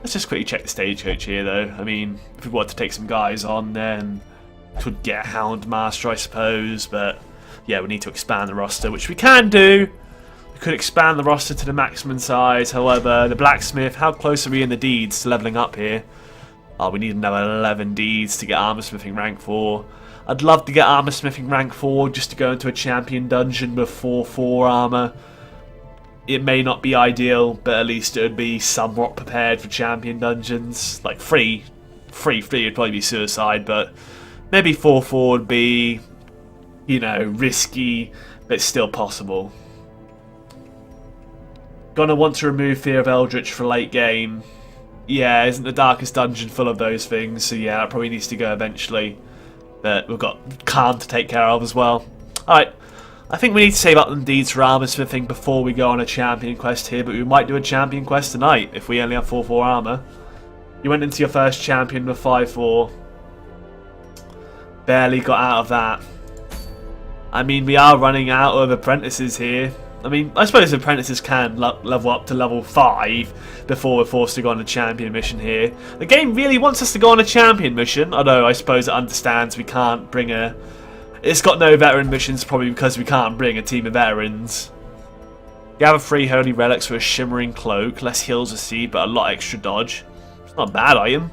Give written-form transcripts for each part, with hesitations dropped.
Let's just quickly check the stagecoach here, though. I mean, if we want to take some guys on, then could get a Hound Master, I suppose. But yeah, we need to expand the roster, which we can do. We could expand the roster to the maximum size. However, the blacksmith, how close are we in the deeds to leveling up here? Oh, we need another 11 deeds to get armor smithing rank 4. I'd love to get armor smithing rank 4 just to go into a champion dungeon with 4 armor. It may not be ideal, but at least it would be somewhat prepared for champion dungeons. Like 3 would probably be suicide, but maybe 4 would be, you know, risky, but still possible. Gonna want to remove Fear of Eldritch for late game. Yeah, isn't the Darkest Dungeon full of those things? So yeah, that probably needs to go eventually. But we've got Khan to take care of as well. Alright, I think we need to save up them deeds for armor smithing before we go on a champion quest here. But we might do a champion quest tonight if we only have 4 armor. You went into your first champion with 5-4. Barely got out of that. I mean, we are running out of apprentices here. I mean, I suppose apprentices can level up to level 5 before we're forced to go on a champion mission here. The game really wants us to go on a champion mission, although I suppose it understands we can't bring a... It's got no veteran missions probably because we can't bring a team of veterans. Gather 3 holy relics for a shimmering cloak, less heals received but a lot extra dodge. It's not a bad item.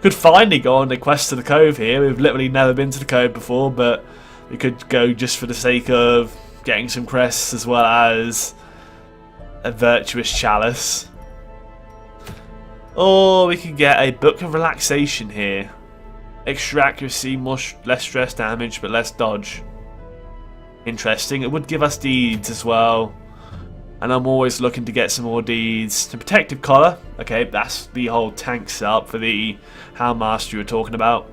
Could finally go on the quest to the cove here. We've literally never been to the cove before, but we could go just for the sake of getting some crests as well as a virtuous chalice. Or we could get a book of relaxation here. Extra accuracy, less stress damage, but less dodge. Interesting. It would give us deeds as well. And I'm always looking to get some more deeds. The protective collar. Okay, that's the whole tank setup for the Hound Master you were talking about.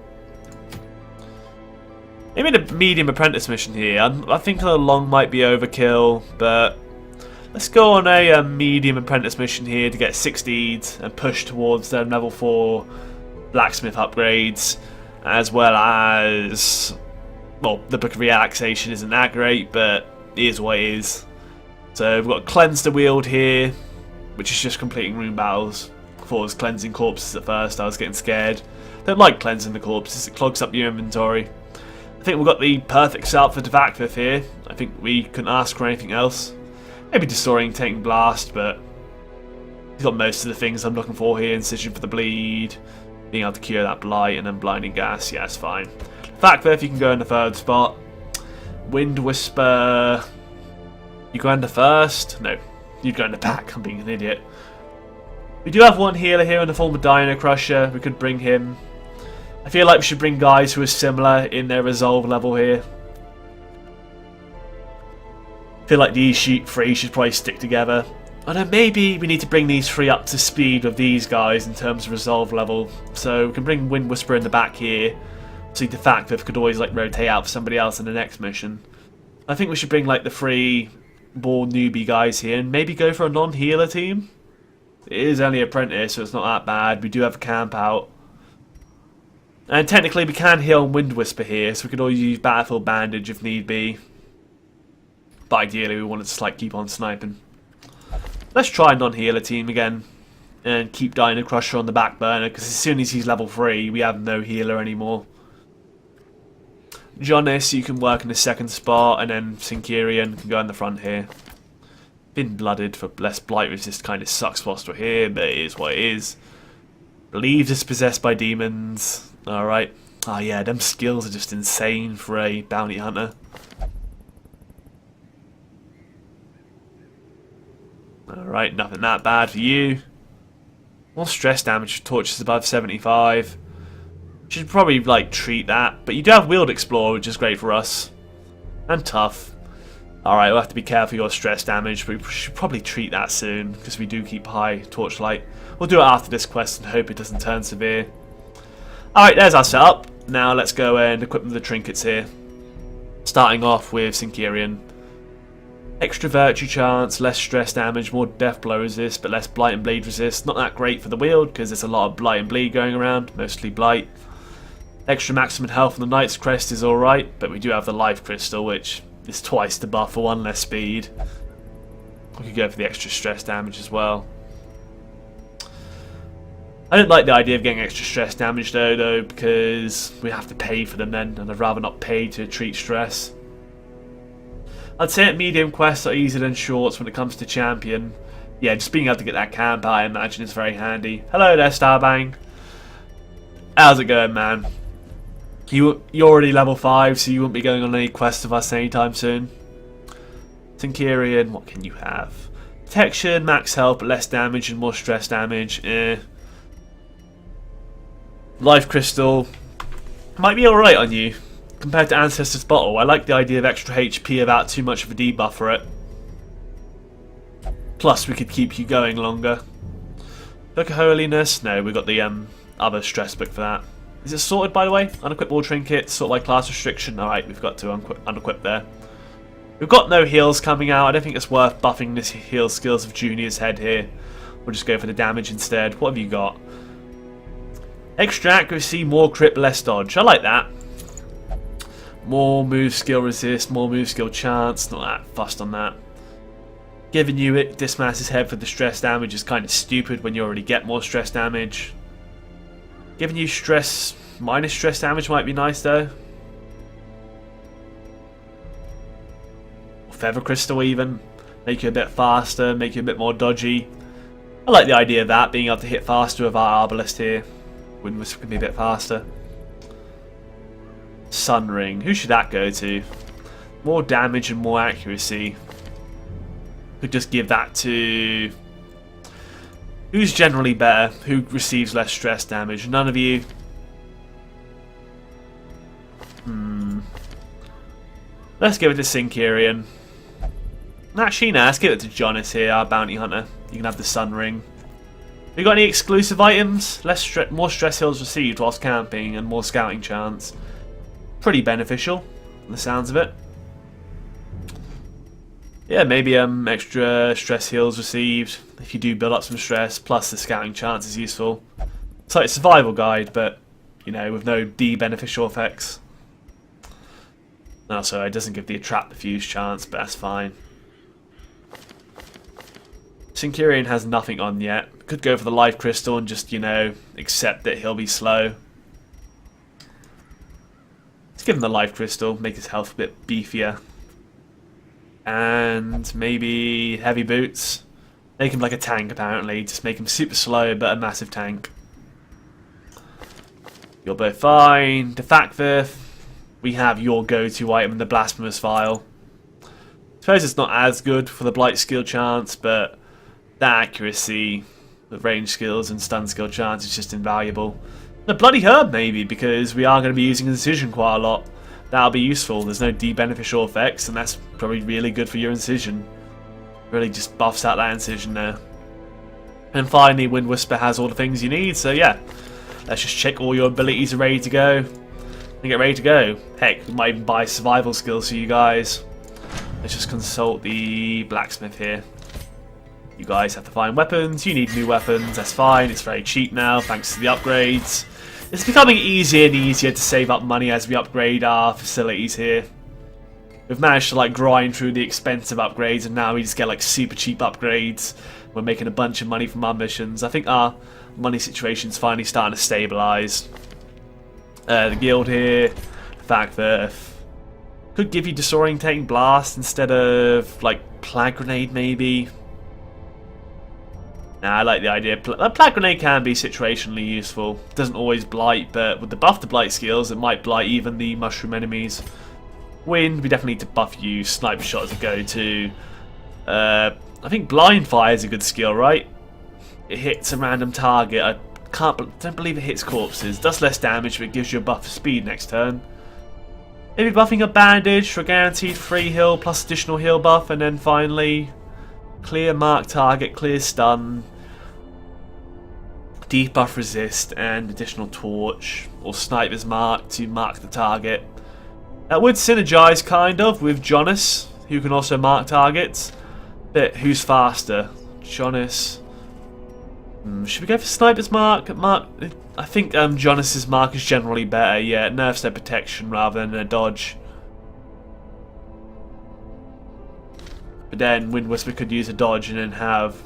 Maybe the medium apprentice mission here. I think a long might be overkill, but let's go on a medium apprentice mission here to get 6 deeds and push towards the level 4 blacksmith upgrades, as well as, well, the book of relaxation isn't that great, but it is what it is. So we've got cleanse the wield here, which is just completing rune battles. I thought it was cleansing corpses at first. I was getting scared. Don't like cleansing the corpses. It clogs up your inventory. I think we've got the perfect setup for Devakvith here. I think we couldn't ask for anything else. Maybe disorientating blast, but he's got most of the things I'm looking for here. Incision for the bleed, being able to cure that blight, and then blinding gas. Yeah, it's fine. Devakvith, you can go in the 3rd spot. Wind Whisper, you go in the 1st? No, you'd go in the back. I'm being an idiot. We do have one healer here in the form of Dino Crusher. We could bring him. I feel like we should bring guys who are similar in their resolve level here. I feel like these 3 should probably stick together. Although maybe we need to bring these 3 up to speed with these guys in terms of resolve level. So we can bring Wind Whisper in the back here. So the fact that we could always like rotate out for somebody else in the next mission. I think we should bring like the 3 more newbie guys here and maybe go for a non-healer team. It is only apprentice, so it's not that bad. We do have a camp out. And technically we can heal Wind Whisper here, so we could always use Battlefield Bandage if need be. But ideally we want to just like keep on sniping. Let's try a non-healer team again. And keep Dino Crusher on the back burner, because as soon as he's level 3 we have no healer anymore. Jonas, you can work in the 2nd spot, and then Sinkerian can go in the front here. Been blooded for less blight resist kind of sucks whilst we're here, but it is what it is. Believes it's possessed by demons. Alright. Oh yeah, them skills are just insane for a bounty hunter. Alright, nothing that bad for you. More stress damage for torches above 75. Should probably like treat that. But you do have Wield Explorer, which is great for us. And tough. Alright, we'll have to be careful of your stress damage, but we should probably treat that soon, because we do keep high torchlight. We'll do it after this quest and hope it doesn't turn severe. Alright, there's our setup. Now let's go and equip the trinkets here. Starting off with Sinkerian. Extra virtue chance, less stress damage, more death blow resist, but less blight and bleed resist. Not that great for the wield, because there's a lot of blight and bleed going around, mostly blight. Extra maximum health on the Knight's Crest is alright, but we do have the Life Crystal, which is twice the buff for 1 less speed. We could go for the extra stress damage as well. I don't like the idea of getting extra stress damage though, because we have to pay for them then, and I'd rather not pay to treat stress. I'd say that medium quests are easier than shorts when it comes to champion. Yeah, just being able to get that camp out, I imagine, is very handy. Hello there, Starbang. How's it going, man? You're already level 5, so you won't be going on any quests with us anytime soon. Tinkerian, what can you have? Protection, max health, but less damage and more stress damage. Life Crystal might be alright on you. Compared to Ancestor's Bottle, I like the idea of extra HP without too much of a debuff for it. Plus, we could keep you going longer. Book of Holiness? No, we've got the other stress book for that. Is it sorted, by the way? Unequip all trinkets, sort of like class restriction. Alright, we've got to unequip there. We've got no heals coming out. I don't think it's worth buffing this heal skills of Junior's head here. We'll just go for the damage instead. What have you got? Extra accuracy, more crit, less dodge. I like that. More move skill resist, more move skill chance. Not that fussed on that. Giving you it, dismass his head for the stress damage is kind of stupid when you already get more stress damage. Giving you stress, minus stress damage might be nice though. Feather Crystal even. Make you a bit faster, make you a bit more dodgy. I like the idea of that, being able to hit faster with our Arbalist here. Windwhisper can be a bit faster. Sun Ring, who should that go to? More damage and more accuracy. Could just give that to... Who's generally better? Who receives less stress damage? None of you? Let's give it to Sinkerian. Actually, no, let's give it to Jonas here, our bounty hunter. You can have the Sun Ring. We got any exclusive items? More stress heals received whilst camping and more scouting chance. Pretty beneficial, from the sounds of it. Yeah, maybe extra stress heals received if you do build up some stress, plus the scouting chance is useful. It's like a survival guide, but, you know, with no beneficial effects. No, sorry, it doesn't give the Attract the Fuse chance, but that's fine. Sinkerian has nothing on yet. Could go for the Life Crystal and just, you know, accept that he'll be slow. Let's give him the Life Crystal, make his health a bit beefier. And maybe Heavy Boots. Make him like a tank, apparently. Just make him super slow, but a massive tank. You're both fine. Defactvith. We have your go-to item in the Blasphemous Vial. I suppose it's not as good for the Blight skill chance, but that accuracy, the range skills and stun skill chance is just invaluable. The Bloody Herb, maybe, because we are going to be using Incision quite a lot. That'll be useful. There's no beneficial effects, and that's probably really good for your Incision. Really just buffs out that Incision there. And finally, Wind Whisper has all the things you need, so yeah. Let's just check all your abilities are ready to go. And get ready to go. Heck, we might even buy survival skills for you guys. Let's just consult the blacksmith here. You guys have to find weapons. You need new weapons. That's fine. It's very cheap now, thanks to the upgrades. It's becoming easier and easier to save up money as we upgrade our facilities here. We've managed to like grind through the expensive upgrades, and now we just get like super cheap upgrades. We're making a bunch of money from our missions. I think our money situation's finally starting to stabilise. The guild here, the fact that could give you disorientating blast instead of like plague grenade maybe. Nah, I like the idea. Plague grenade can be situationally useful. Doesn't always blight, but with the buff to blight skills, it might blight even the mushroom enemies. Wind, we definitely need to buff you. Sniper shot is a go-to. I think blind fire is a good skill, right? It hits a random target. I don't believe it hits corpses. Does less damage, but it gives you a buff for speed next turn. Maybe buffing a bandage for a guaranteed free heal plus additional heal buff, and then finally clear mark target, clear stun, debuff resist, and additional torch or sniper's mark to mark the target. That would synergize kind of with Jonas, who can also mark targets. But who's faster? Jonas. Should we go for sniper's mark? I think Jonas's mark is generally better. Yeah, it nerfs their protection rather than their dodge. But then Wind Whisper could use a dodge and then have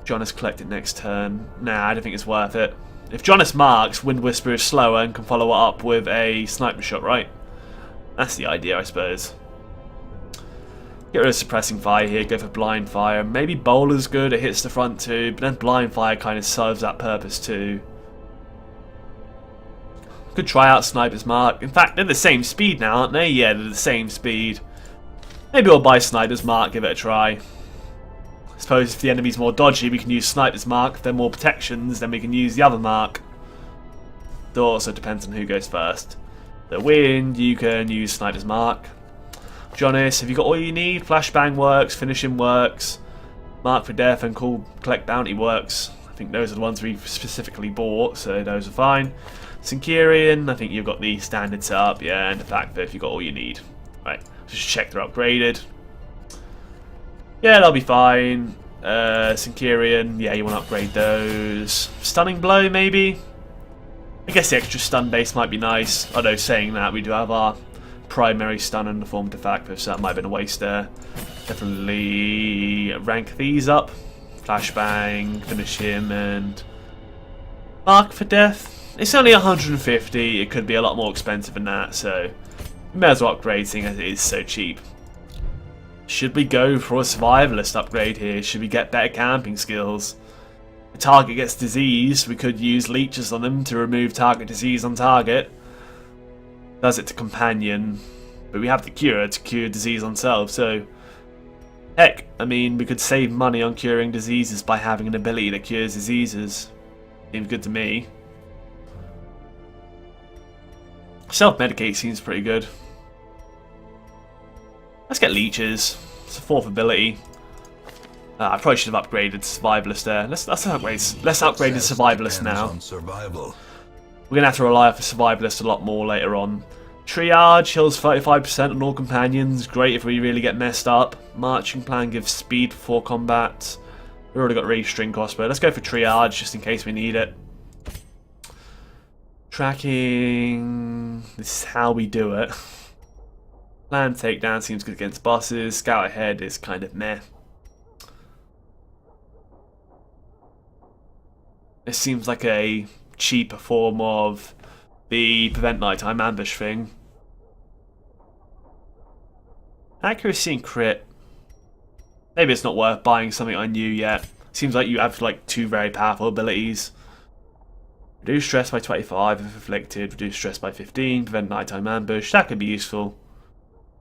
Jonas collect it next turn. Nah, I don't think it's worth it. If Jonas marks, Wind Whisper is slower and can follow it up with a sniper shot, right? That's the idea, I suppose. Get rid of suppressing fire here, go for blind fire. Maybe bowler's good, it hits the front too, but then blind fire kind of serves that purpose too. Could try out sniper's mark. In fact, they're the same speed now, aren't they? Yeah, they're the same speed. Maybe we'll buy sniper's mark, give it a try. I suppose if the enemy's more dodgy, we can use sniper's mark. If they're more protections, then we can use the other mark. It also depends on who goes first. The wind, you can use sniper's mark. Jonas, have you got all you need? Flashbang works, finishing works, mark for death and collect bounty works. I think those are the ones we've specifically bought, so those are fine. Centurion, I think you've got the standard setup, yeah, and the fact that if you've got all you need. Right, just check they're upgraded. Yeah, that'll be fine. Centurion, yeah, you want to upgrade those. Stunning blow, maybe? I guess the extra stun base might be nice. Although saying that, we do have our primary stun in the form of defacto, so that might have been a waste there. Definitely rank these up. Flashbang, finish him, and mark for death. It's only 150, it could be a lot more expensive than that, so we may as well upgrade seeing as it is so cheap. Should we go for a survivalist upgrade here? Should we get better camping skills? The target gets diseased, we could use leeches on them to remove target disease on target. Does it to companion, but we have the cure to cure disease on self, so heck, I mean, we could save money on curing diseases by having an ability that cures diseases. Seems good to me. Self-medicate seems pretty good. Let's get leeches. It's a 4th ability. I probably should have upgraded Survivalist there. Let's upgrade the Survivalist now. We're gonna have to rely on the Survivalist a lot more later on. Triage heals 35% on all companions. Great if we really get messed up. Marching plan gives speed before combat. We've already got raise string cost, but let's go for triage just in case we need it. Tracking. This is how we do it. Land takedown seems good against bosses. Scout ahead is kind of meh. This seems like a cheaper form of the prevent nighttime ambush thing. Accuracy and crit. Maybe it's not worth buying something I knew yet. Seems like you have like 2 very powerful abilities. Reduce stress by 25 if afflicted, reduce stress by 15, prevent nighttime ambush. That could be useful.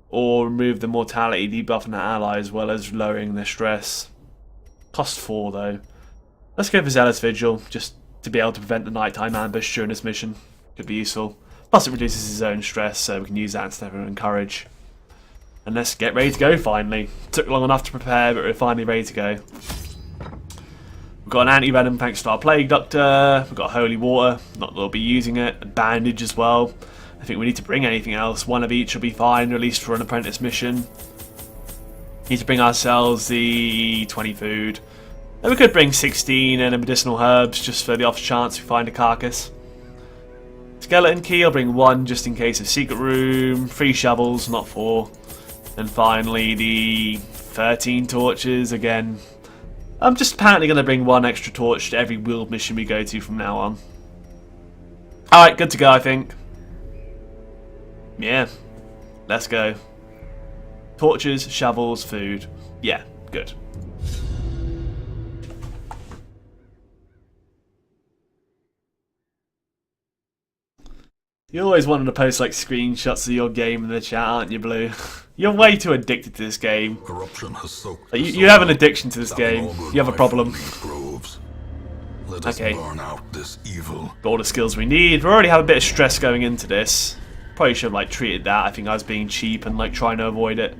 Or remove the mortality debuff on the ally as well as lowering their stress. Cost 4 though. Let's go for Zealous Vigil, just to be able to prevent the nighttime ambush during this mission. Could be useful. Plus it reduces his own stress, so we can use that instead of encourage. And let's get ready to go finally. Took long enough to prepare, but we're finally ready to go. We've got an anti-venom thanks to our Plague Doctor. We've got Holy Water, not that we'll be using it. A bandage as well. I think we need to bring anything else. One of each will be fine, at least for an apprentice mission. Need to bring ourselves the 20 food. And we could bring 16 and a medicinal herbs just for the off chance we find a carcass. Skeleton key, I'll bring 1 just in case of secret room. 3 shovels, not 4. And finally the 13 torches again. I'm just apparently going to bring 1 extra torch to every wheeled mission we go to from now on. Alright, good to go I think. Yeah, let's go. Torches, shovels, food. Yeah, good. You're always wanting to post like screenshots of your game in the chat, aren't you, Blue? You're way too addicted to this game. Corruption has soaked You have an addiction to this game. You have a problem. Let us Okay. burn out this evil. Got all the skills we need. We already have a bit of stress going into this. Probably should have like treated that. I think I was being cheap and like trying to avoid it.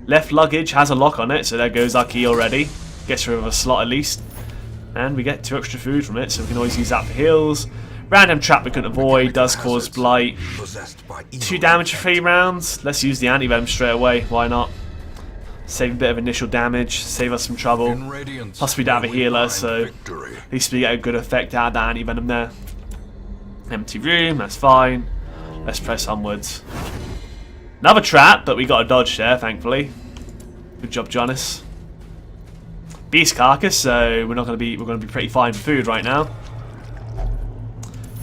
Left luggage has a lock on it, so there goes our key already. Gets rid of a slot at least. And we get 2 extra food from it, so we can always use that for heals. Random trap we couldn't avoid, does cause blight. 2 damage for 3 rounds. Let's use the anti-venom straight away, why not? Save a bit of initial damage, save us some trouble. Plus we don't have a healer, so at least we get a good effect out of that anti-venom there. Empty room, that's fine. Let's press onwards. Another trap, but we got a dodge there, thankfully. Good job, Jonas. beast carcass, so we're gonna be pretty fine for food right now.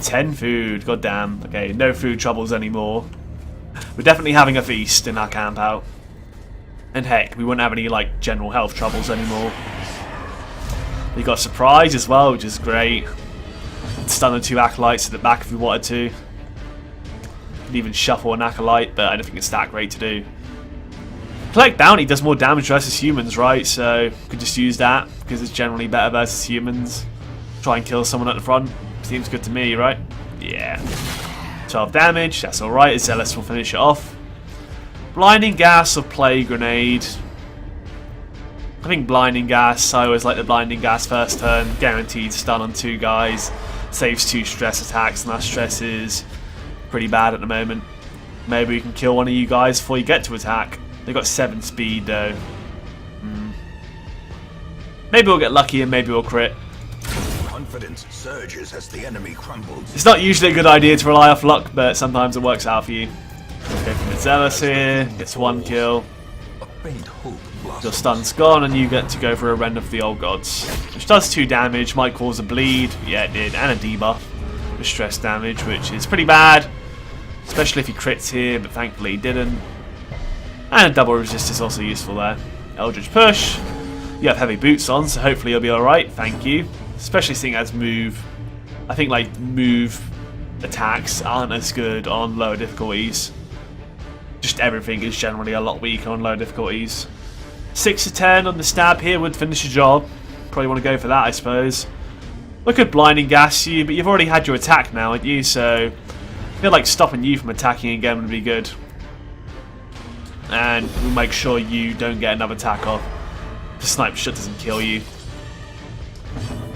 10 food, goddamn. Okay, no food troubles anymore. We're definitely having a feast in our camp out. And heck, we wouldn't have any like general health troubles anymore. We got surprise as well, which is great. Stun the 2 acolytes at the back if we wanted to. Could even shuffle an acolyte, but I don't think it's that great to do. Collect bounty does more damage versus humans, right? So we could just use that because it's generally better versus humans. Try and kill someone at the front. Seems good to me, right? Yeah. 12 damage, that's alright. Zealous will finish it off. Blinding gas or plague grenade. I think blinding gas. I always like the blinding gas first turn. Guaranteed stun on 2 guys. Saves 2 stress attacks, and that stress is pretty bad at the moment. Maybe we can kill one of you guys before you get to attack. They've got 7 speed though. Maybe we'll get lucky and maybe we'll crit. Confidence surges as the enemy crumbles. It's not usually a good idea to rely off luck, but sometimes it works out for you. Go from the Zealous here, gets 1 kill. A faint hope blossoms. Your stun's gone and you get to go for a Rend of the Old Gods. Which does 2 damage, might cause a bleed. Yeah, it did. And a debuff. With stress damage, which is pretty bad. Especially if he crits here, but thankfully he didn't. And a double resist is also useful there. Eldritch Push. You have heavy boots on, so hopefully you'll be alright. Thank you. Especially seeing as move. I think like move attacks aren't as good on lower difficulties. Just everything is generally a lot weaker on lower difficulties. 6 to 10 on the stab here would finish the job. Probably want to go for that, I suppose. We could blinding gas you, but you've already had your attack now, haven't you? So I feel like stopping you from attacking again would be good. And we'll make sure you don't get another attack off. The sniper shot doesn't kill you.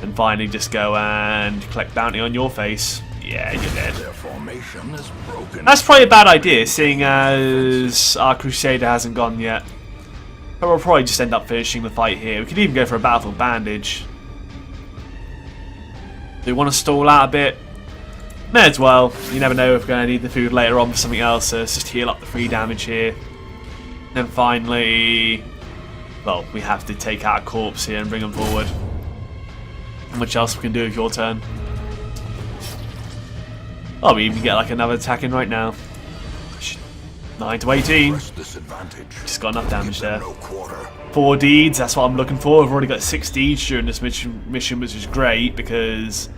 And finally just go and collect bounty on your face. Yeah, you're dead. Their formation is broken. That's probably a bad idea, seeing as our Crusader hasn't gone yet. But we'll probably just end up finishing the fight here. We could even go for a Battlefield Bandage. Do we want to stall out a bit? May as well. You never know if we're going to need the food later on for something else, so let's just heal up the 3 damage here. And then finally... well, we have to take out a corpse here and bring them forward. How much else we can do with your turn? Oh, we even get like another attack in right now. 9 to 18. Just got enough damage there. 4 deeds, that's what I'm looking for. We've already got 6 deeds during this mission, which is great because...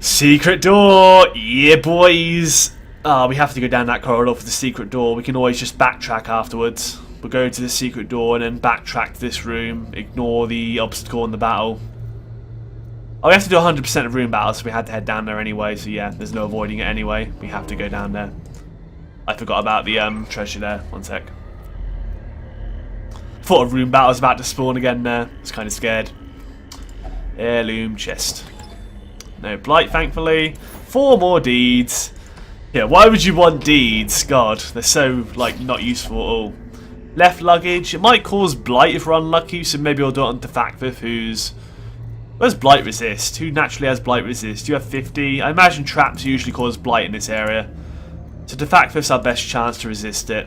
secret door! Yeah, boys! We have to go down that corridor for the secret door. We can always just backtrack afterwards. We'll go to the secret door and then backtrack to this room. Ignore the obstacle in the battle. Oh, we have to do 100% of room battles, so we had to head down there anyway. So yeah, there's no avoiding it anyway. We have to go down there. I forgot about the treasure there. One sec. Thought a room battle was about to spawn again there. I was kind of scared. Heirloom chest. No blight, thankfully. 4 more deeds. Yeah, why would you want deeds? God, they're so like not useful at all. Left luggage. It might cause blight if we're unlucky, so maybe I'll do it on Defactive, who's... where's blight resist? Who naturally has blight resist? You have 50. I imagine traps usually cause blight in this area. So Defactive's our best chance to resist it.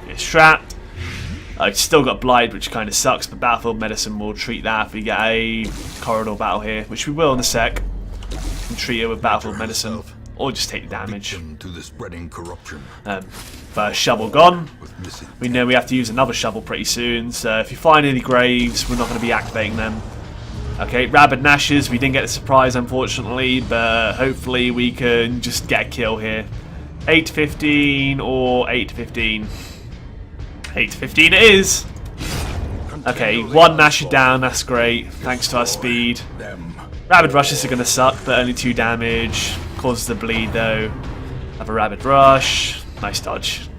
It's trapped. I've still got blight, which kind of sucks, but Battlefield Medicine will treat that if we get a corridor battle here, which we will in a sec. And treat it with Battlefield Medicine. Or just take damage. To the spreading corruption. First shovel gone. We know we have to use another shovel pretty soon, so if you find any graves, we're not going to be activating them. Okay, Rabid Gnashes, we didn't get the surprise unfortunately, but hopefully we can just get a kill here. 8 to 15 or 8 to 15. 8 to 15 it is! Okay, 1 Gnash down, that's great, thanks to our speed. Rabid Rushes are going to suck, but only 2 damage. Causes the bleed though. Have a Rabid Rush. Nice dodge.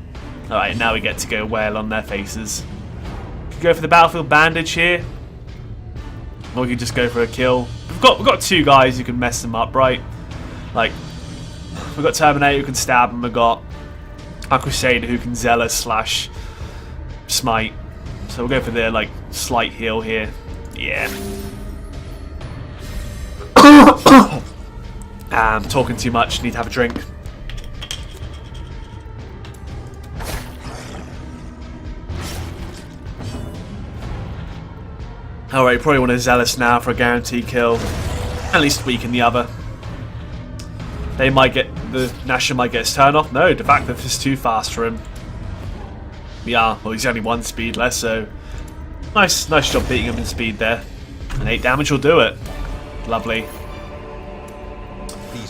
Alright, now we get to go well on their faces. Could go for the Battlefield Bandage here. Or we could just go for a kill. We've got 2 guys who can mess them up, right? Like, we've got Terminator who can stab them. We've got a Crusader who can Zealous slash Smite. So we'll go for the like slight heal here. Yeah. I'm talking too much, need to have a drink. Alright, probably want to Zealous now for a guaranteed kill. At least weaken the other. They might get... The Nashor might get his turn off. No, de facto this is too fast for him. Yeah, well he's only 1 speed less, so... Nice job beating him in speed there. And 8 damage will do it. Lovely.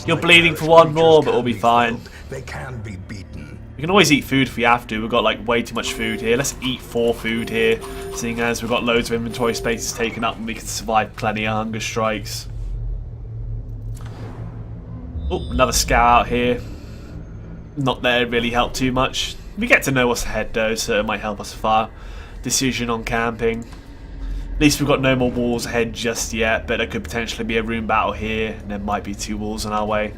You're bleeding for 1 more, but we'll be fine. They can be beaten. We can always eat food if we have to. We've got like way too much food here. Let's eat 4 food here, seeing as we've got loads of inventory spaces taken up and we can survive plenty of hunger strikes. Oh, another scout out here. Not there really help too much. We get to know what's ahead though, so it might help us with our decision on camping. At least we've got no more walls ahead just yet, but there could potentially be a room battle here, and there might be 2 walls on our way.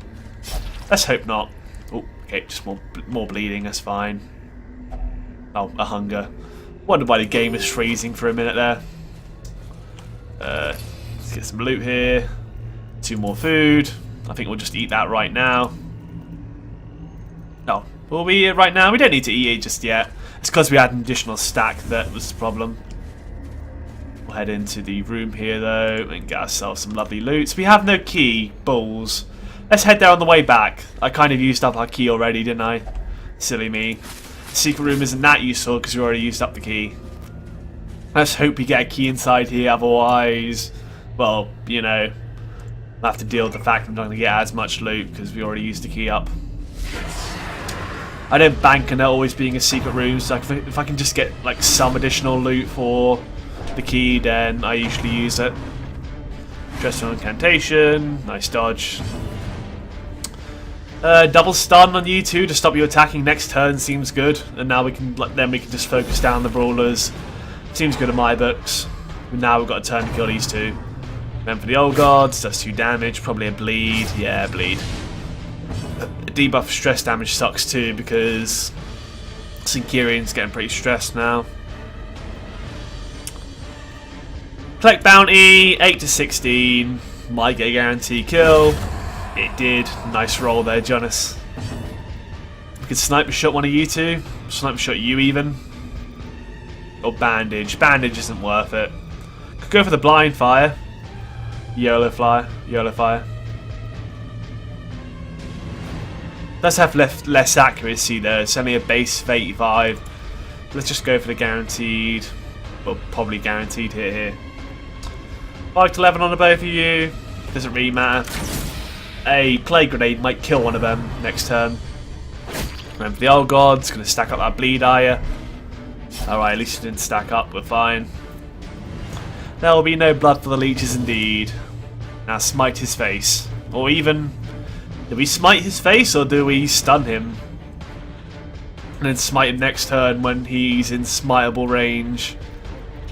Let's hope not. Oh, okay, just more bleeding, that's fine. Oh, a hunger. Wonder why the game is freezing for a minute there. Let's get some loot here. 2 more food. I think we'll just eat that right now. No, will we eat it right now? We don't need to eat it just yet. It's because we had an additional stack that was the problem. We'll head into the room here though and get ourselves some lovely loot. So we have no key, balls. Let's head there on the way back. I kind of used up our key already, didn't I? Silly me. The secret room isn't that useful because we already used up the key. Let's hope we get a key inside here, otherwise, well, you know, I'll have to deal with the fact I'm not going to get as much loot because we already used the key up. I don't bank on it always being a secret room, so if I can just get like some additional loot for the key, then I usually use it. Dreadful incantation, nice dodge. Double stun on you two to stop you attacking next turn seems good, and now we can just focus down the brawlers. Seems good in my books. But now we've got a turn to kill these 2. Then for the old gods, that's 2 damage, probably a bleed. Yeah, bleed. A debuff stress damage sucks too because Syncurian's getting pretty stressed now. Collect bounty, 8 to 16. Might get a guaranteed kill. It did. Nice roll there, Jonas. We could sniper shot one of you 2. Sniper shot you even. Or bandage. Bandage isn't worth it. Could go for the blind fire. YOLO fire. Does have less accuracy though. It's only a base of 85. Let's just go for the guaranteed. Well, probably guaranteed hit here. 5 to 11 on the both of you. Doesn't really matter. A plague grenade might kill one of them next turn. And for the old gods, gonna stack up that bleed ire. Alright, at least it didn't stack up, we're fine. There will be no blood for the leeches indeed. Now smite his face. Or even, do we smite his face or do we stun him? And then smite him next turn when he's in smiteable range.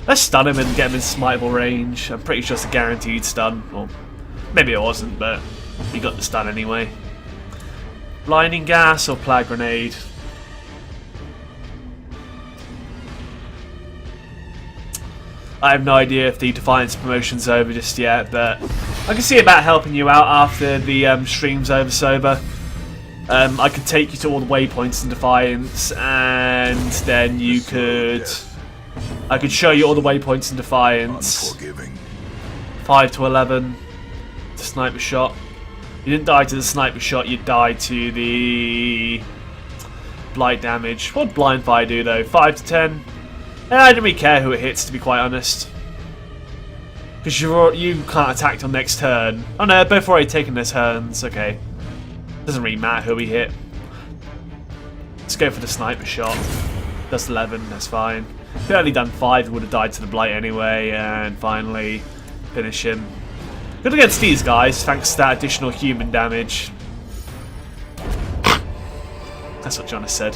Let's stun him and get him in smiteable range. I'm pretty sure it's a guaranteed stun. Or maybe it wasn't, but he got the stun anyway. Blinding gas or plague grenade? I have no idea if the Defiance promotion's over just yet, but I can see about helping you out after the stream's over sober. I could take you to all the waypoints in Defiance, and then you could... I could show you all the waypoints in Defiance. 5 to 11 to sniper shot. You didn't die to the sniper shot, you died to the blight damage. What would blind fire do though? 5 to 10? I don't really care who it hits, to be quite honest. Because you can't attack till next turn. Oh no, both already taken their turns. Okay. Doesn't really matter who we hit. Let's go for the sniper shot. That's 11, that's fine. If he only done 5, he would have died to the blight anyway. And finally, finish him. Good against these guys, thanks to that additional human damage. That's what Jonas said.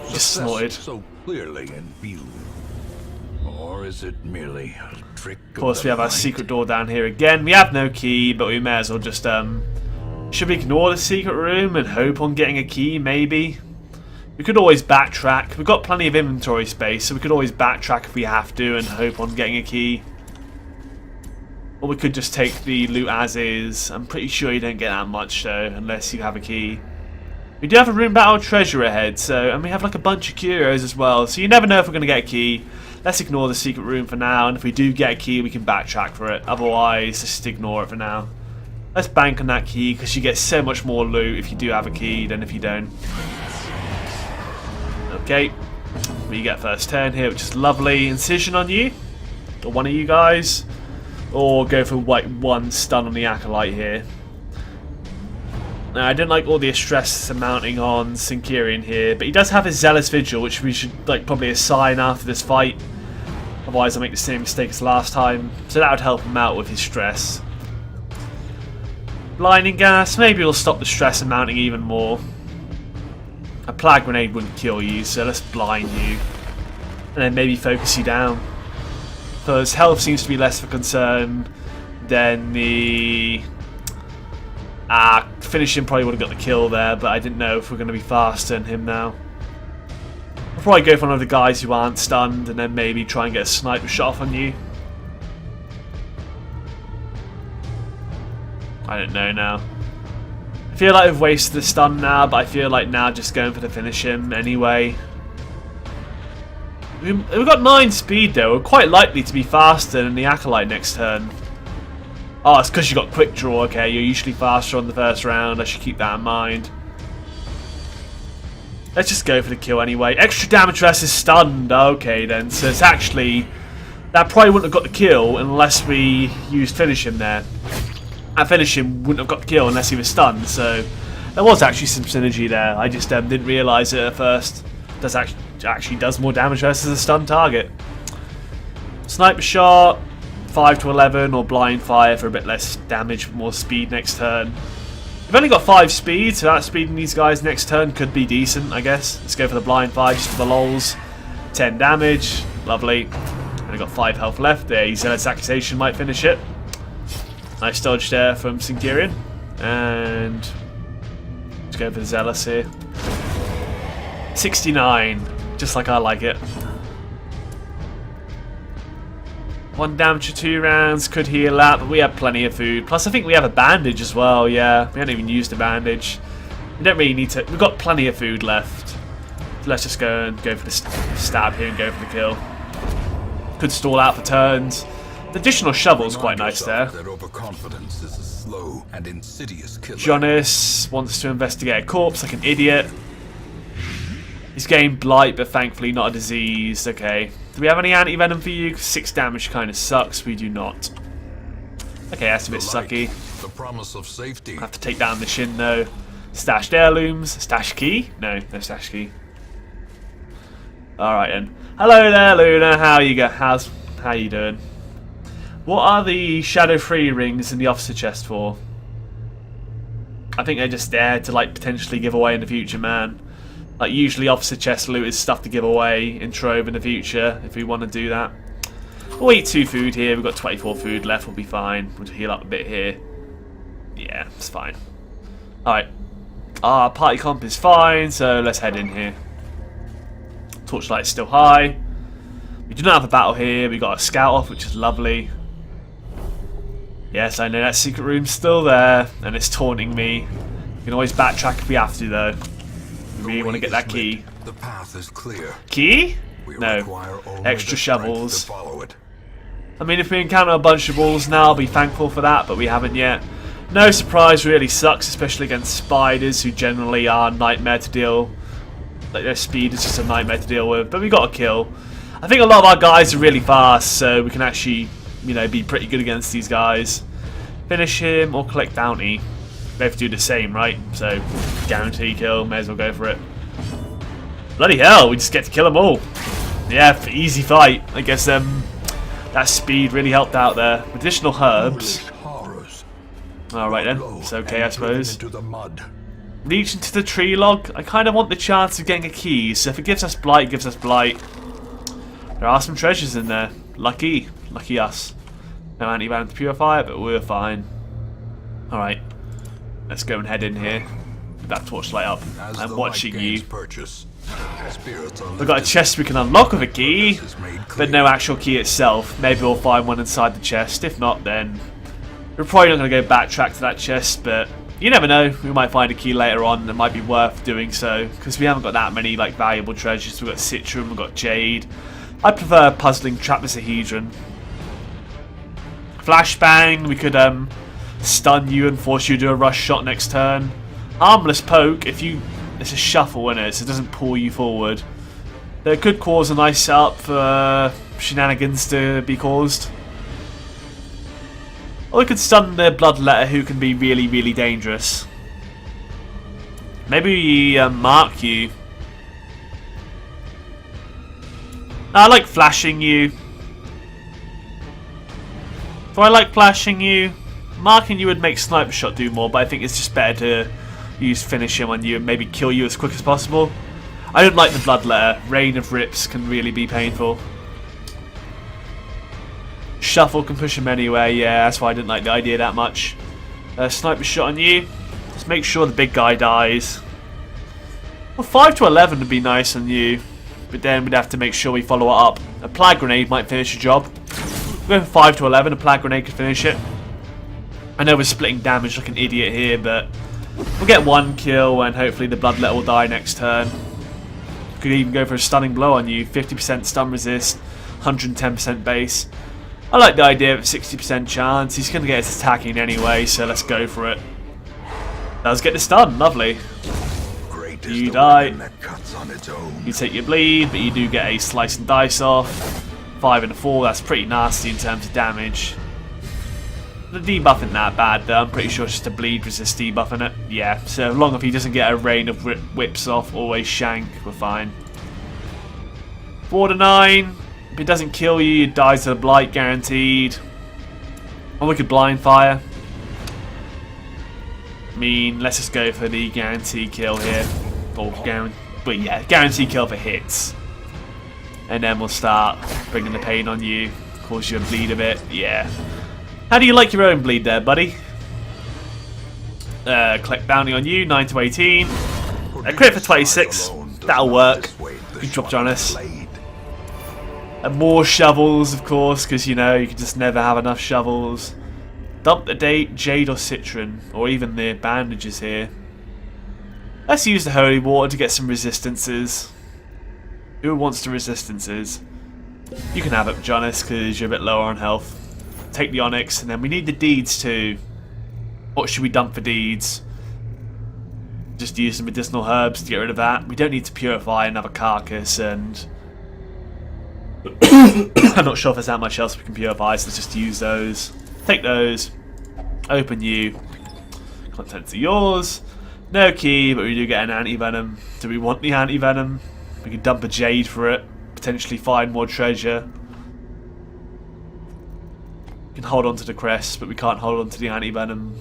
Just snorted. So clearly in view. Or is it merely a trick? Of course, we have our secret door down here again. We have no key, but we may as well just should we ignore the secret room and hope on getting a key? Maybe. We could always backtrack. We've got plenty of inventory space, so we could always backtrack if we have to and hope on getting a key. Or we could just take the loot as is. I'm pretty sure you don't get that much though, unless you have a key. We do have a room battle treasure ahead, so, and we have like a bunch of curios as well, so you never know if we're going to get a key. let's ignore the secret room for now, and if we do get a key, we can backtrack for it. Otherwise, just ignore it for now. Let's bank on that key, because you get so much more loot if you do have a key than if you don't. Okay, we get first turn here, which is lovely. Incision on you, or one of you guys, or go for like one stun on the Acolyte here. Now, I didn't like all the stress mounting on Sinkerian here, but he does have his Zealous Vigil, which we should like probably assign after this fight. Otherwise, I'll make the same mistake as last time. So that would help him out with his stress. Blinding Gas, maybe it'll stop the stress and mounting even more. A Plague Grenade wouldn't kill you, so let's blind you. And then maybe focus you down. Because health seems to be less of a concern than the... finishing probably would have got the kill there, but I didn't know if we're going to be faster than him now. I'll probably go for one of the guys who aren't stunned and then maybe try and get a sniper shot off on you. I don't know now. I feel like we've wasted the stun now, but I feel like now just going for the finish him anyway. We've got 9 speed though, we're quite likely to be faster than the Acolyte next turn. Oh, it's because you got quick draw. Okay, you're usually faster on the first round. I should keep that in mind. Let's just go for the kill anyway. Extra damage versus stunned. Okay then, so it's actually... that probably wouldn't have got the kill unless we used finish him there. And finish him wouldn't have got the kill unless he was stunned, so... there was actually some synergy there. I just didn't realise it at first. Does actually does more damage versus a stunned target. Sniper shot... 5 to 11 or blind fire for a bit less damage, more speed next turn. We've only got 5 speed, so that speeding these guys next turn could be decent, I guess. Let's go for the blind fire just for the lols. 10 damage, lovely. Only got 5 health left. There, Zealot's Accusation might finish it. Nice dodge there from Sinkerian. And let's go for the Zealous here. 69, just like I like it. 1 damage for 2 rounds, could heal that, but we have plenty of food. Plus, I think we have a bandage as well, yeah. We haven't even used a bandage. We don't really need to... we've got plenty of food left. So let's just go for the stab here and go for the kill. Could stall out for turns. The additional shovel's quite nice there. That overconfidence is a slow and insidious killer. Jonas wants to investigate a corpse like an idiot. He's getting blight, but thankfully not a disease. Okay. Do we have any anti-venom for you? 6 damage kind of sucks. We do not. Okay, that's a bit sucky. The promise of safety. I have to take down the Shin though. Stashed heirlooms. Stash key? No stash key. Alright then. Hello there, Luna. How you doing? What are the Shadow 3 rings in the officer chest for? I think they're just there to like potentially give away in the future, man. Like, usually officer chest loot is stuff to give away in Trove in the future, if we want to do that. We'll eat 2 food here, we've got 24 food left, we'll be fine. We'll heal up a bit here. Yeah, it's fine. Alright. Our party comp is fine, so let's head in here. Torchlight's still high. We do not have a battle here, we got a scout off, which is lovely. Yes, I know that secret room's still there, and it's taunting me. We can always backtrack if we have to, though. We really want to get that key. The path is clear. Key? No. Extra shovels. I mean, if we encounter a bunch of walls now, I'll be thankful for that, but we haven't yet. No surprise really sucks, especially against spiders, who generally are a nightmare to deal. Like, their speed is just a nightmare to deal with, but we got a kill. I think a lot of our guys are really fast, so we can actually, you know, be pretty good against these guys. Finish him or collect bounty. Both do the same, right? So, guarantee kill, may as well go for it. Bloody hell, we just get to kill them all. Yeah, easy fight. I guess that speed really helped out there. Additional herbs. Alright then, it's okay I suppose. Reach into the tree log. I kind of want the chance of getting a key, so if it gives us blight, it gives us blight. There are some treasures in there. Lucky us. No anti-venom to purify it, but we're fine. Alright. Let's go and head in here. With that torchlight up. I'm watching you. We've got a chest we can unlock with a key, but no actual key itself. Maybe we'll find one inside the chest. If not, then we're probably not going to go backtrack to that chest, but you never know. We might find a key later on that might be worth doing so, because we haven't got that many like valuable treasures. We've got Citrum, we've got Jade, I prefer puzzling trapezohedron. Flashbang, we could stun you and force you to do a rush shot next turn. Harmless poke, if you... It's a shuffle, isn't it? So it doesn't pull you forward. That could cause a nice setup for shenanigans to be caused. Or we could stun the Bloodletter, who can be really, really dangerous. Maybe we mark you. I like flashing you. Do I like flashing you? Marking you would make Sniper Shot do more, but I think it's just better to use Finish Him on you and maybe kill you as quick as possible. I don't like the Bloodletter. Rain of Rips can really be painful. Shuffle can push him anywhere, yeah, that's why I didn't like the idea that much. Sniper Shot on you. Just make sure the big guy dies. Well, 5 to 11 would be nice on you, but then we'd have to make sure we follow it up. A Plague Grenade might finish the job. We're going 5 to 11, a Plague Grenade could finish it. I know we're splitting damage like an idiot here, but we'll get 1 kill and hopefully the Bloodletter will die next turn. Could even go for a Stunning Blow on you, 50% stun resist, 110% base. I like the idea of a 60% chance. He's going to get his attacking anyway, so let's go for it. Let's get the stun, lovely. You die. You take your bleed, but you do get a slice and dice off. 5 and a 4, that's pretty nasty in terms of damage. The debuff isn't that bad though, I'm pretty sure it's just a bleed resist debuff in it. Yeah, so long as he doesn't get a rain of whips off, always shank, we're fine. 4 to 9, if it doesn't kill you, it dies to the blight guaranteed. Or we could blind fire. I mean, let's just go for the guarantee kill here. Or but yeah, guarantee kill for hits. And then we'll start bringing the pain on you. Cause you a bleed a bit, yeah. How do you like your own bleed there, buddy? Collect bounty on you, 9 to 18. A crit for 26. That'll work. You dropped on us. And more shovels, of course, because you know you can just never have enough shovels. Dump the Jade or Citron, or even the bandages here. Let's use the Holy Water to get some resistances. Who wants the resistances? You can have it, Jonas, because you're a bit lower on health. Take the Onyx, and then we need the Deeds too. What should we dump for Deeds? Just use the medicinal herbs to get rid of that. We don't need to purify another carcass, and I'm not sure if there's that much else we can purify, so let's just use those. Take those. Open you. Contents are yours. No key, but we do get an anti-venom. Do we want the anti-venom? We can dump a Jade for it. Potentially find more treasure. We can hold on to the crest, but we can't hold on to the anti-venom.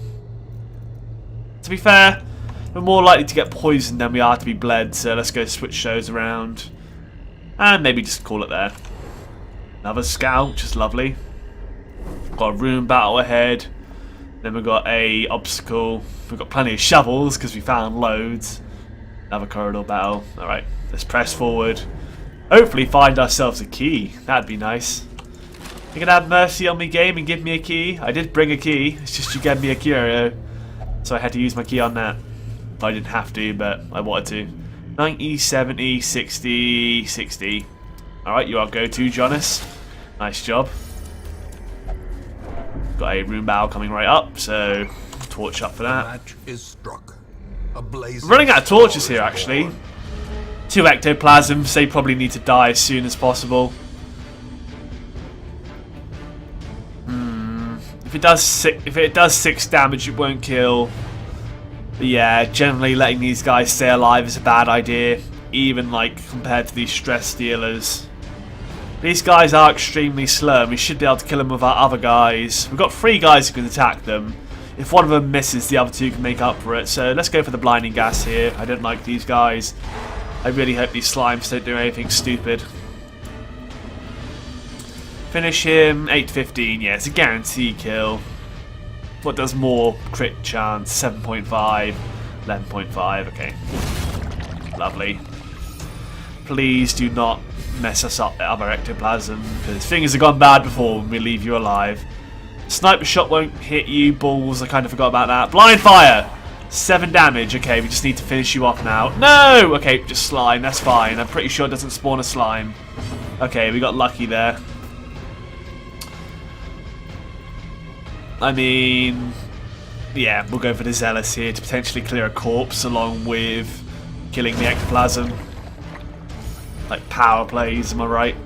To be fair, we're more likely to get poisoned than we are to be bled, so let's go switch those around. And maybe just call it there. Another scout, which is lovely. Got a room battle ahead. Then we've got a obstacle. We've got plenty of shovels because we found loads. Another corridor battle. Alright, let's press forward. Hopefully find ourselves a key. That'd be nice. You can have mercy on me, game, and give me a key. I did bring a key. It's just you gave me a curio. So I had to use my key on that. I didn't have to, but I wanted to. 90, 70, 60, 60. Alright, you are go-to, Jonas. Nice job. Got a room battle coming right up, so torch up for that. Running out of torches here, actually. 2 ectoplasms, they probably need to die as soon as possible. If it does 6 damage, it won't kill. But yeah, generally letting these guys stay alive is a bad idea, even like compared to these stress dealers. These guys are extremely slow, and we should be able to kill them with our other guys. We've got 3 guys who can attack them. If one of them misses, the other 2 can make up for it. So let's go for the blinding gas here. I don't like these guys. I really hope these slimes don't do anything stupid. Finish him, 8-15. Yeah, it's a guaranteed kill. What does more crit chance? 7.5, 11.5. Okay. Lovely. Please do not mess us up, other ectoplasm, because things have gone bad before when we leave you alive. Sniper shot won't hit you. Balls, I kind of forgot about that. Blind fire! 7 damage. Okay, we just need to finish you off now. No! Okay, just slime. That's fine. I'm pretty sure it doesn't spawn a slime. Okay, we got lucky there. I mean, yeah, we'll go for the Zealous here to potentially clear a corpse along with killing the ectoplasm. Like power plays, am I right?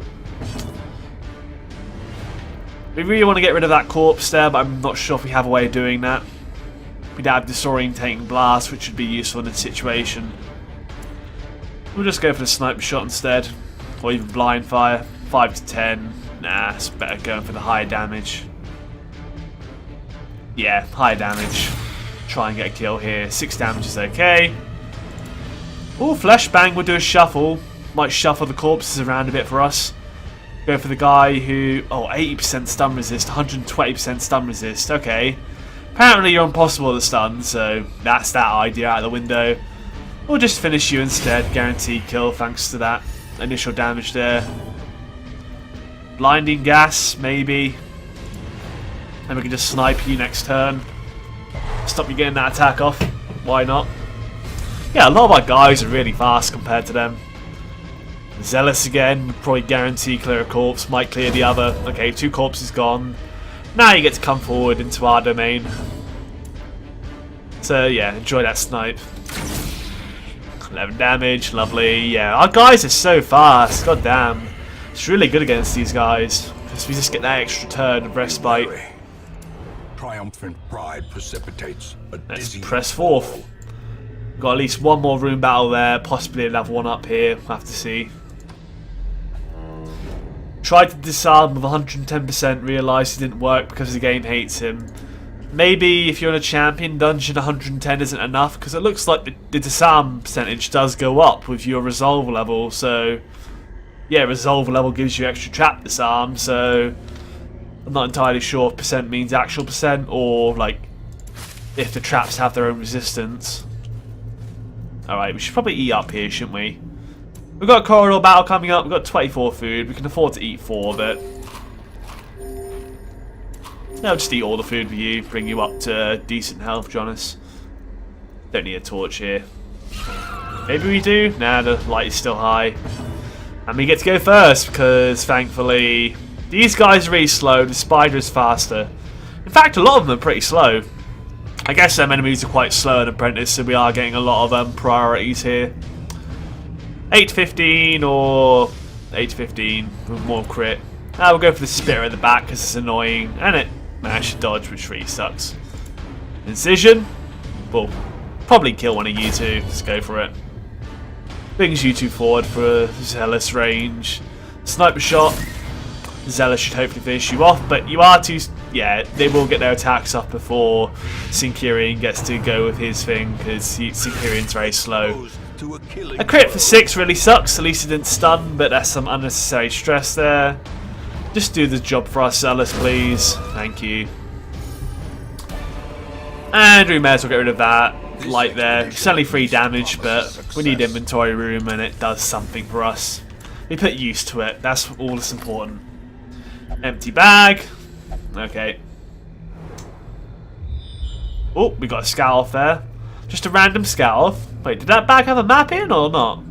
We really want to get rid of that corpse there, but I'm not sure if we have a way of doing that. We'd have disorientating blast, which would be useful in this situation. We'll just go for the sniper shot instead, or even blind fire. 5 to 10. Nah, it's better going for the high damage. Yeah, high damage. Try and get a kill here. 6 damage is okay. Oh, flashbang will do a shuffle. Might shuffle the corpses around a bit for us. Go for the guy who... Oh, 80% stun resist, 120% stun resist. Okay. Apparently you're impossible to stun, so that's that idea out of the window. We'll just finish you instead. Guaranteed kill thanks to that initial damage there. Blinding gas, maybe. And we can just snipe you next turn. Stop you getting that attack off. Why not? Yeah, a lot of our guys are really fast compared to them. Zealous again, probably guarantee clear a corpse, might clear the other. Okay, 2 corpses gone. Now you get to come forward into our domain. So yeah, enjoy that snipe. 11 damage, lovely. Yeah, our guys are so fast, god damn. It's really good against these guys, because we just get that extra turn of respite. Triumphant pride precipitates a Let's press forth. Got at least one more room battle there, possibly another one up here, we'll have to see. Tried to disarm with 110%, realised it didn't work because the game hates him. Maybe if you're in a champion dungeon 110 isn't enough, because it looks like the disarm percentage does go up with your resolve level, so... Yeah, resolve level gives you extra trap disarm, so... I'm not entirely sure if percent means actual percent, or like, if the traps have their own resistance. Alright, we should probably eat up here, shouldn't we? We've got a corridor battle coming up, we've got 24 food, we can afford to eat 4 of it. I'll just eat all the food for you, bring you up to decent health, Jonas. Don't need a torch here. Maybe we do? Nah, the light is still high. And we get to go first, because thankfully, these guys are really slow, the spider is faster. In fact, a lot of them are pretty slow. I guess some enemies are quite slow in Apprentice, so we are getting a lot of priorities here. 8 to 15 or 8 to 15 with more crit. We'll go for the spitter at the back because it's annoying, and it managed to dodge, which really sucks. Incision. Well, probably kill one of you two. Let's go for it. Brings you two forward for a Zealous range. Sniper shot. Zealous should hopefully finish you off, but you are too... Yeah, they will get their attacks up before Syncurion gets to go with his thing, because Syncurion's very slow. A crit for 6 really sucks, at least it didn't stun, but that's some unnecessary stress there. Just do the job for us, Zealous, please. Thank you. And we may as well get rid of that light there. It's only 3 damage, but we need inventory room, and it does something for us. We put use to it, that's all that's important. Empty bag. Okay. Oh, we got a scout off there. Just a random scout off. Wait, did that bag have a map in or not?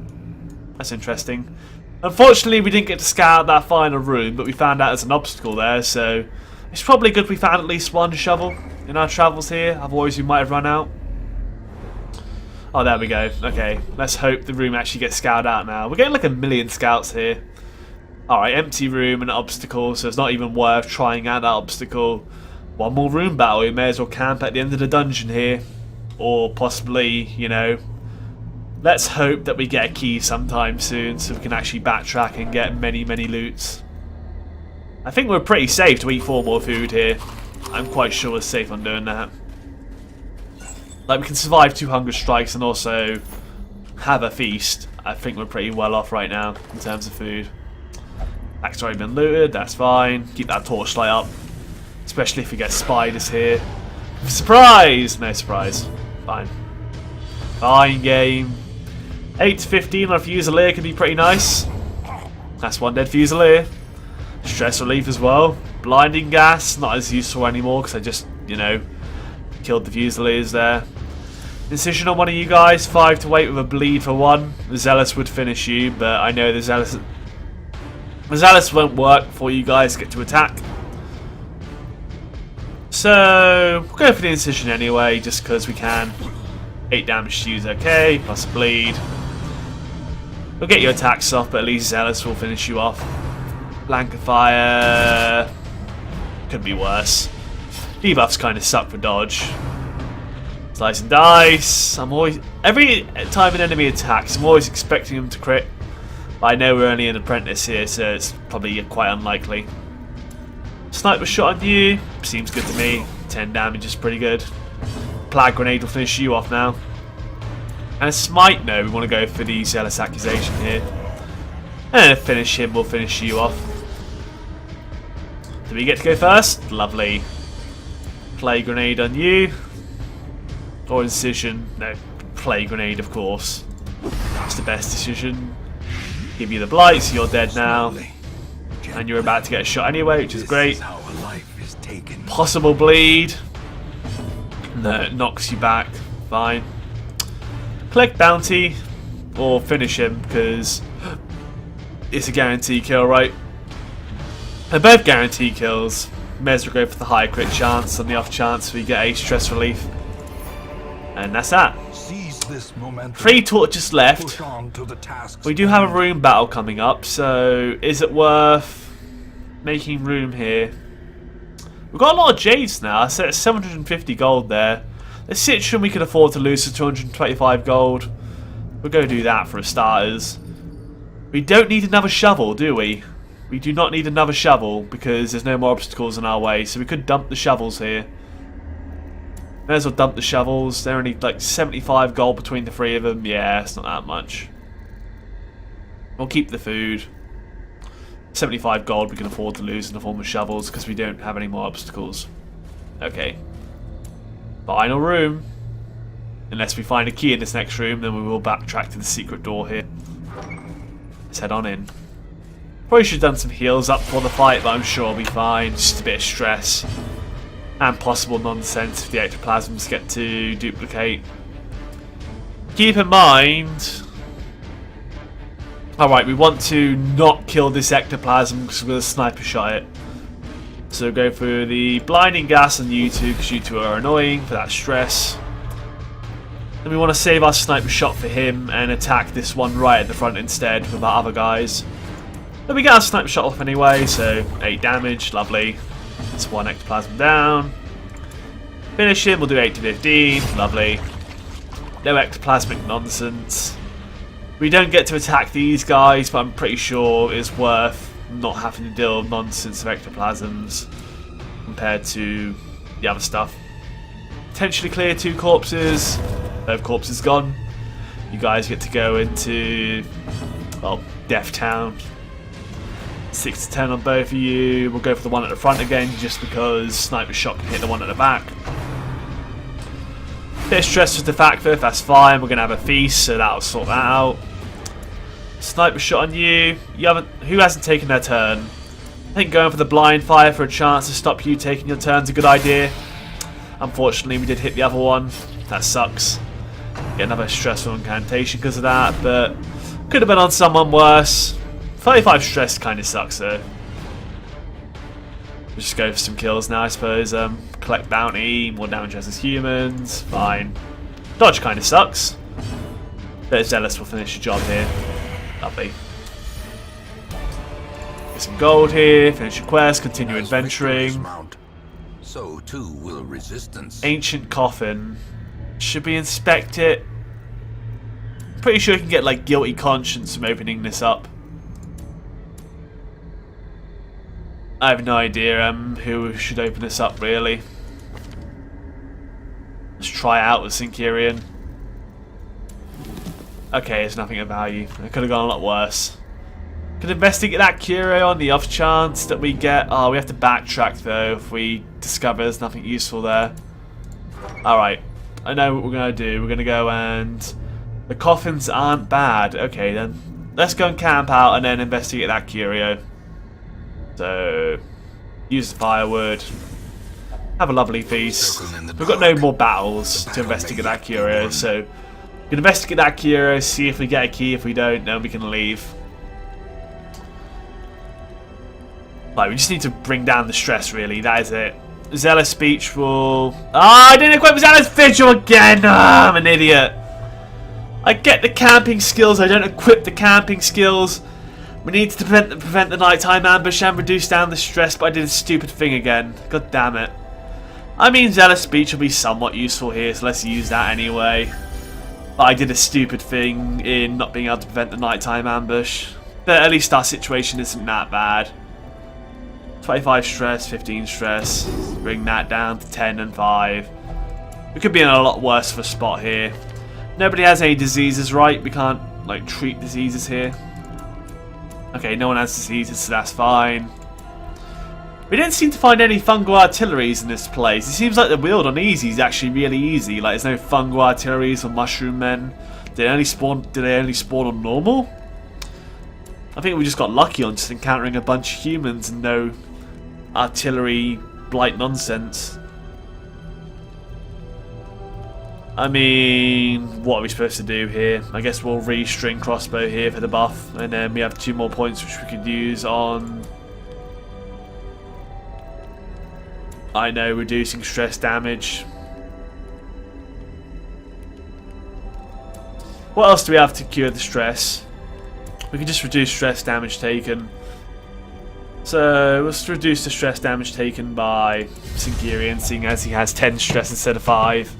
That's interesting. Unfortunately, we didn't get to scout that final room, but we found out there's an obstacle there, so it's probably good we found at least one shovel in our travels here, otherwise we might have run out. Oh, there we go. Okay, let's hope the room actually gets scouted out now. We're getting like 1 million scouts here. Alright, empty room and an obstacle, so it's not even worth trying out that obstacle. One more room battle, we may as well camp at the end of the dungeon here. Or possibly, you know, let's hope that we get a key sometime soon so we can actually backtrack and get many, many loots. I think we're pretty safe to eat 4 more food here. I'm quite sure we're safe on doing that. Like, we can survive 2 hunger strikes and also have a feast. I think we're pretty well off right now in terms of food. That's already been looted, that's fine. Keep that torchlight up. Especially if we get spiders here. Surprise! No surprise. Fine. Fine game. 8 to 15 on a Fusilier could be pretty nice. That's 1 dead Fusilier. Stress relief as well. Blinding gas, not as useful anymore because I just, you know, killed the Fusiliers there. Incision on one of you guys. 5 to wait with a bleed for 1. The Zealous would finish you, but I know the Zealous Zealous won't work before you guys get to attack. So, we'll go for the incision anyway, just because we can. 8 damage to use, okay, plus a bleed. We'll get your attacks off, but at least Zealous will finish you off. Blank of Fire. Could be worse. Debuffs kind of suck for dodge. Slice and dice. Every time an enemy attacks, I'm always expecting them to crit. But I know we're only an apprentice here, so it's probably quite unlikely. Sniper shot on you. Seems good to me. 10 damage is pretty good. Plague Grenade will finish you off now. And a Smite, no, we want to go for the Zealous Accusation here. And finish him, we'll finish you off. Do we get to go first? Lovely. Plague Grenade on you. Or Incision. No, Plague Grenade, of course. That's the best decision. Give you the Blight, so you're dead now. And you're about to get a shot anyway, which is great. Possible bleed. No, it knocks you back. Fine. Collect bounty. Or finish him, because it's a guarantee kill, right? They're both guarantee kills. May as well go for the high crit chance on the off chance we get a stress relief. And that's that. 3 torches left. We do have a room battle coming up, so is it worth making room here? We've got a lot of jades now. I said 750 gold there. The Citron we can afford to lose for 225 gold. We'll go do that for starters. We don't need another shovel, do we? We do not need another shovel because there's no more obstacles in our way, so we could dump the shovels here. May as well dump the shovels. They're only like 75 gold between the 3 of them. Yeah, it's not that much. We'll keep the food. 75 gold we can afford to lose in the form of shovels because we don't have any more obstacles. Okay. Final room. Unless we find a key in this next room, then we will backtrack to the secret door here. Let's head on in. Probably should have done some heals up for the fight, but I'm sure I'll be fine. Just a bit of stress. And possible nonsense if the ectoplasms get to duplicate. Keep in mind... Alright, we want to not kill this ectoplasm because we're going to sniper shot it. So go for the blinding gas on you two because you two are annoying for that stress. Then we want to save our sniper shot for him and attack this one right at the front instead with our other guys. But we get our sniper shot off anyway, so 8 damage, lovely. That's 1 ectoplasm down. Finish him, we'll do 8 to 15, lovely. No ectoplasmic nonsense. We don't get to attack these guys, but I'm pretty sure it's worth not having to deal with nonsense of ectoplasms compared to the other stuff. Potentially clear 2 corpses. Both corpses gone. You guys get to go into, well, Death Town. 6 to 10 on both of you. We'll go for the one at the front again, just because sniper shot can hit the one at the back. Bit of stress with the fact that that's fine. We're gonna have a feast, so that'll sort that out. Sniper shot on you. Who hasn't taken their turn? I think going for the blind fire for a chance to stop you taking your turn's a good idea. Unfortunately, we did hit the other one. That sucks. Get another stressful incantation because of that, but could have been on someone worse. 35 stress kind of sucks though. We'll just go for some kills now, I suppose. Collect bounty, more damage as humans. Fine. Dodge kind of sucks. But Zealous will finish the job here. Lovely. Get some gold here, finish your quest, continue adventuring. So too will resistance. Ancient coffin. Should we inspect it? Pretty sure you can get like guilty conscience from opening this up. I have no idea who should open this up really. Let's try it out with Syncurion. Okay, there's nothing of value. It could have gone a lot worse. Could investigate that curio on the off chance that we get. Oh, we have to backtrack though if we discover there's nothing useful there. Alright, I know what we're going to do. We're going to go and... The coffins aren't bad. Okay then. Let's go and camp out and then investigate that curio. So, use the firewood. Have a lovely feast. We've got no more battles to investigate that curio, so we can investigate that curio, see if we get a key. If we don't, then we can leave. Like, we just need to bring down the stress, really. That is it. Zealous Speech will... I didn't equip Zealous Vigil again! I'm an idiot. I get the camping skills, I don't equip the camping skills. We need to prevent the nighttime ambush and reduce down the stress, but I did a stupid thing again. God damn it. I mean, Zealous Speech will be somewhat useful here, so let's use that anyway. But I did a stupid thing in not being able to prevent the nighttime ambush. But at least our situation isn't that bad. 25 stress, 15 stress. Bring that down to 10 and 5. We could be in a lot worse of a spot here. Nobody has any diseases, right? We can't, like, treat diseases here. Okay, no one has diseases, so that's fine. We didn't seem to find any fungal artilleries in this place. It seems like the build on easy is actually really easy. Like, there's no fungal artilleries or mushroom men. Did they only spawn on normal? I think we just got lucky on just encountering a bunch of humans and no artillery blight nonsense. I mean, what are we supposed to do here? I guess we'll restring crossbow here for the buff, and then we have 2 more points which we could use on... I know, reducing stress damage. What else do we have to cure the stress? We can just reduce stress damage taken. So let's reduce the stress damage taken by Sinkerian, seeing as he has 10 stress instead of 5.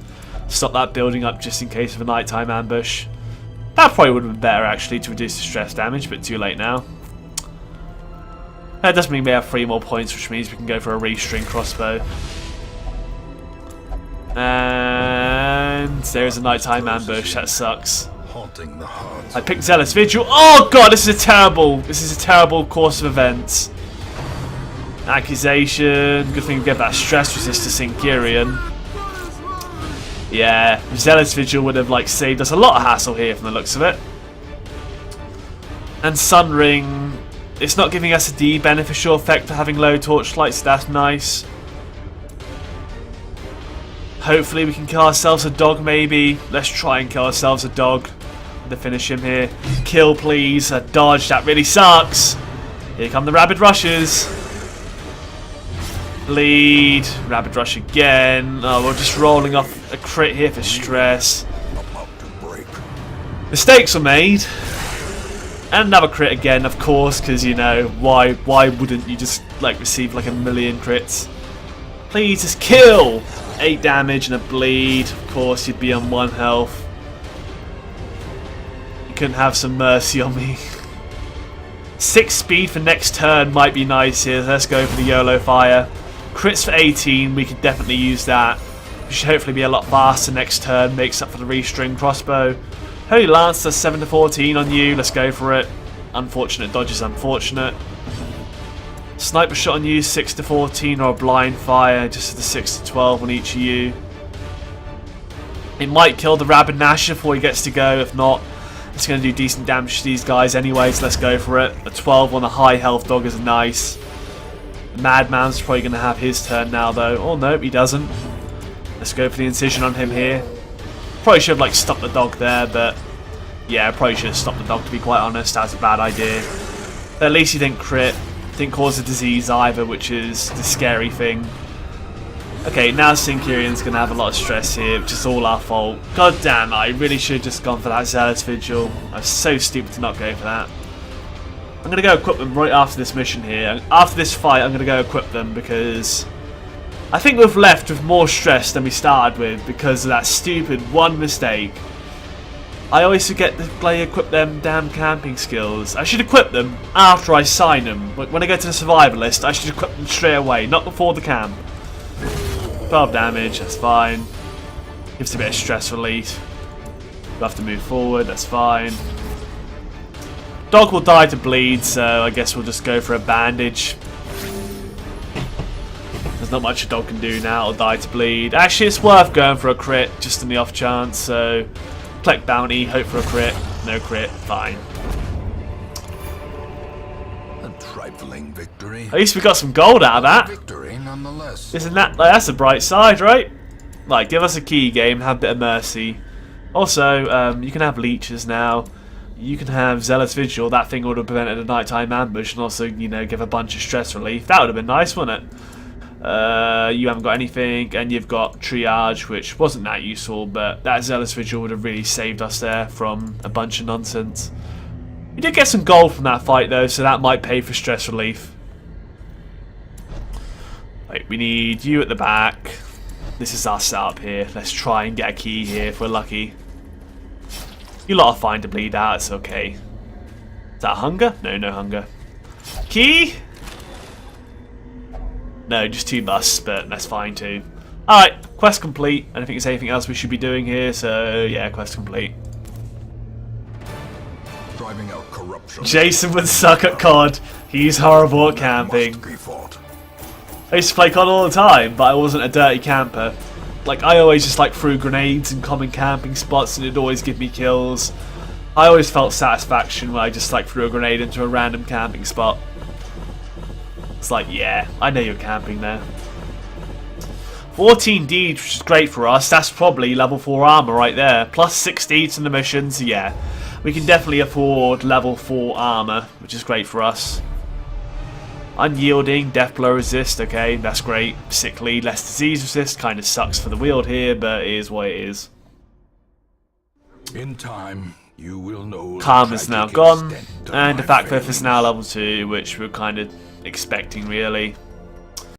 Stop that building up just in case of a nighttime ambush. That probably would have been better actually to reduce the stress damage, but too late now. That does mean we have 3 more points, which means we can go for a restring crossbow. And there's a nighttime ambush. That sucks. I picked Zealous Vigil. Oh god, this is a terrible course of events. Accusation. Good thing we get that stress resist to Sinkerian. Yeah, Zealous Vigil would have like saved us a lot of hassle here from the looks of it. And Sun Ring. It's not giving us a de-beneficial effect for having low torchlight, so that's nice. Hopefully we can kill ourselves a dog, maybe. Let's try and kill ourselves a dog to finish him here. Kill, please. A dodge, that really sucks. Here come the Rabid Rushes. Bleed. Rabid Rush again. Oh, we're just rolling off a crit here for stress. Mistakes were made. And another crit again, of course, because, you know, why wouldn't you just, like, receive, like, a million crits? Please, just kill! 8 damage and a bleed. Of course, you'd be on 1 health. You couldn't have some mercy on me. 6 speed for next turn might be nice here. Let's go for the YOLO fire. Crits for 18, we could definitely use that. We should hopefully be a lot faster next turn. Makes up for the restring crossbow. Holy Lance does 7 to 14 on you. Let's go for it. Unfortunate dodge is unfortunate. Sniper shot on you 6 to 14 or a blind fire just the 6 to 12 on each of you. It might kill the Rabid Nash before he gets to go. If not, it's going to do decent damage to these guys anyway, so let's go for it. A 12 on a high health dog is nice. The Madman's probably going to have his turn now though. Oh no, he doesn't. Let's go for the incision on him here. Probably should have like stopped the dog there, but yeah, probably should have stopped the dog to be quite honest. That was a bad idea. But at least he didn't crit. Didn't cause a disease either, which is the scary thing. Okay, now Sinkerian's going to have a lot of stress here, which is all our fault. God damn, I really should have just gone for that Zealous Vigil. I was so stupid to not go for that. I'm going to go equip them right after this mission here. After this fight, I'm going to go equip them because I think we've left with more stress than we started with because of that stupid one mistake. I always forget to equip them damn camping skills. I should equip them after I sign them. When I go to the survivor list, I should equip them straight away, not before the camp. 12 damage, that's fine. Gives a bit of stress relief. We'll have to move forward, that's fine. Dog will die to bleed, so I guess we'll just go for a bandage. There's not much a dog can do now, it'll die to bleed. Actually, it's worth going for a crit, just in the off chance, so... Collect bounty, hope for a crit. No crit, fine. A trifling victory. At least we got some gold out of that. Victory nonetheless. Isn't that... Like, that's the bright side, right? Like, give us a key game, have a bit of mercy. Also, you can have leeches now. you can have Zealous Vigil. That thing would have prevented a nighttime ambush and also, you know, give a bunch of stress relief. That would have been nice, wouldn't it? You haven't got anything, and you've got Triage, which wasn't that useful, but that Zealous Vigil would have really saved us there from a bunch of nonsense. We did get some gold from that fight, though, so that might pay for stress relief. Right, we need you at the back. This is our setup here. Let's try and get a key here if we're lucky. You lot are fine to bleed out, it's okay. Is that hunger? No, no hunger. Key? No, just 2 busts, but that's fine too. Alright, quest complete. I don't think there's anything else we should be doing here, so yeah, quest complete. Driving out corruption. Jason would suck at COD. He's horrible at camping. I used to play COD all the time, but I wasn't a dirty camper. Like, I always just like threw grenades in common camping spots and it'd always give me kills. I always felt satisfaction when I just like threw a grenade into a random camping spot. It's like, yeah, I know you're camping there. 14 deeds, which is great for us. That's probably level 4 armor right there. Plus 6 deeds in the missions, yeah. We can definitely afford level 4 armor, which is great for us. Unyielding, death blow resist, okay, that's great. Sickly, less disease resist, kind of sucks for the wield here, but it is what it is. In time, you will know. Calm is now gone, and the fact cliff is now level 2, which we're kind of expecting really.